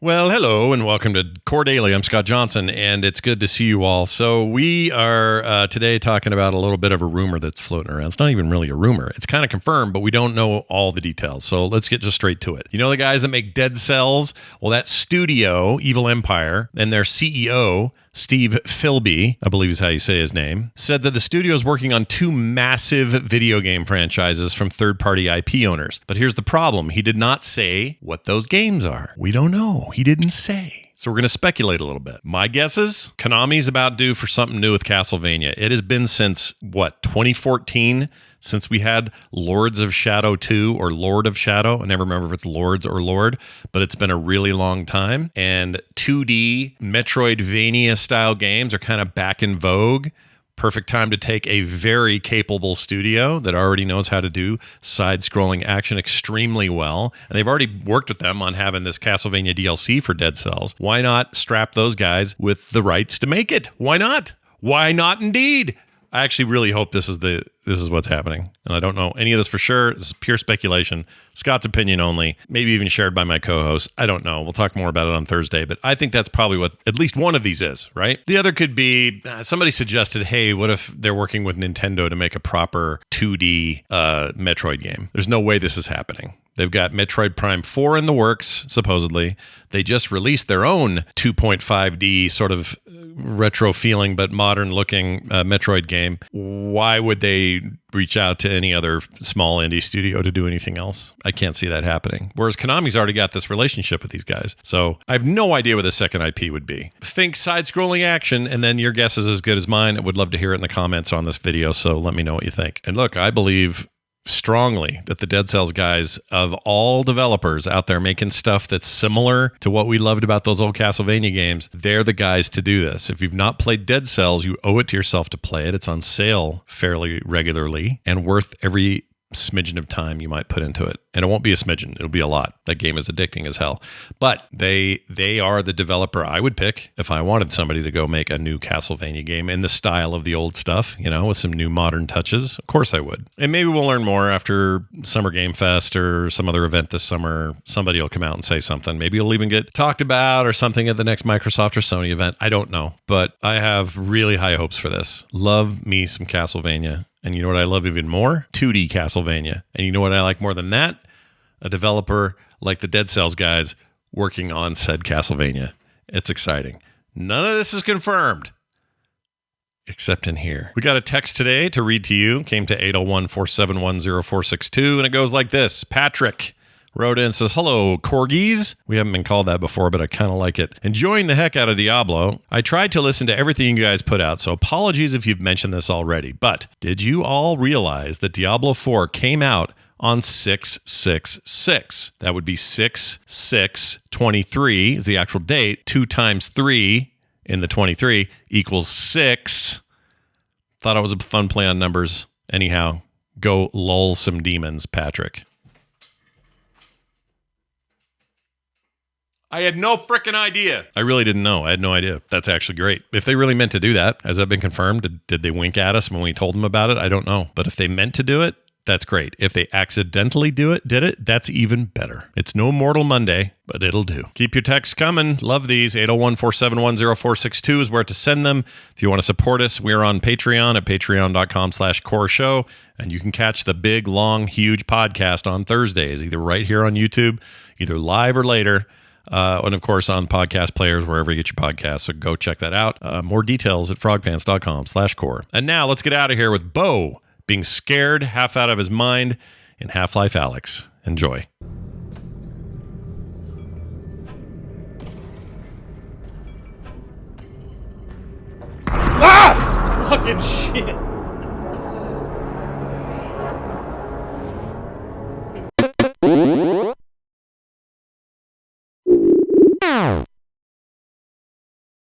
Well, hello and welcome to Core Daily. I'm Scott Johnson, and it's good to see you all. So we are today talking about a little bit of a rumor that's floating around. It's not even really a rumor. It's kind of confirmed, but we don't know all the details. So let's get just straight to it. You know the guys that make Dead Cells? Well, that studio, Evil Empire, and their CEO, Steve Philby, I believe is how you say his name, said that the studio is working on two massive video game franchises from third-party IP owners. But here's the problem. He did not say what those games are. We don't know. He didn't say. So we're going to speculate a little bit. My guess is Konami's about due for something new with Castlevania. It has been since, 2014? Since we had Lords of Shadow 2 or Lord of Shadow. I never remember if it's Lords or Lord, but it's been a really long time. And 2D Metroidvania style games are kind of back in vogue. Perfect time to take a very capable studio that already knows how to do side-scrolling action extremely well. And they've already worked with them on having this Castlevania DLC for Dead Cells. Why not strap those guys with the rights to make it? Why not? Why not indeed? I actually really hope this is what's happening. And I don't know any of this for sure. This is pure speculation. Scott's opinion only. Maybe even shared by my co-host. I don't know. We'll talk more about it on Thursday. But I think that's probably what at least one of these is, right? The other could be, somebody suggested, hey, what if they're working with Nintendo to make a proper 2D Metroid game? There's no way this is happening. They've got Metroid Prime 4 in the works, supposedly. They just released their own 2.5D sort of retro feeling but modern looking Metroid game. Why would they reach out to any other small indie studio to do anything else? I can't see that happening. Whereas Konami's already got this relationship with these guys. So I have no idea what the second IP would be. Think side-scrolling action, and then your guess is as good as mine. I would love to hear it in the comments on this video, so let me know what you think. And look, I believe strongly that the Dead Cells guys, of all developers out there making stuff that's similar to what we loved about those old Castlevania games, they're the guys to do this. If you've not played Dead Cells, you owe it to yourself to play it. It's on sale fairly regularly and worth every smidgen of time you might put into it. And it won't be a smidgen. It'll be a lot. That game is addicting as hell. But they are the developer I would pick if I wanted somebody to go make a new Castlevania game in the style of the old stuff, with some new modern touches. Of course I would. And maybe we'll learn more after Summer Game Fest or some other event this summer. Somebody will come out and say something. Maybe it'll even get talked about or something at the next Microsoft or Sony event. I don't know. But I have really high hopes for this. Love me some Castlevania. And you know what I love even more? 2D Castlevania. And you know what I like more than that? A developer like the Dead Cells guys working on said Castlevania. It's exciting. None of this is confirmed, except in here. We got a text today to read to you. Came to 801-471-0462, and it goes like this. Patrick wrote in and says, hello, corgis. We haven't been called that before, but I kind of like it. Enjoying the heck out of Diablo. I tried to listen to everything you guys put out, so apologies if you've mentioned this already. But did you all realize that Diablo 4 came out on 6/6/6? That would be 6/6/23 is the actual date. 2 times 3 in the 23 equals 6. Thought it was a fun play on numbers. Anyhow, go lull some demons, Patrick. I had no frickin' idea. I really didn't know. I had no idea. That's actually great. If they really meant to do that, has that been confirmed? Did they wink at us when we told them about it? I don't know. But if they meant to do it, that's great. If they accidentally did it, that's even better. It's no Mortal Monday, but it'll do. Keep your texts coming. Love these. 801-471-0462 is where to send them. If you want to support us, we're on Patreon at patreon.com/core show. And you can catch the big, long, huge podcast on Thursdays, either right here on YouTube, either live or later. And of course on podcast players, wherever you get your podcasts. So go check that out. More details at frogpants.com/core. And now let's get out of here with Bo being scared half out of his mind in Half-Life Alyx. Enjoy. Ah! Fucking shit.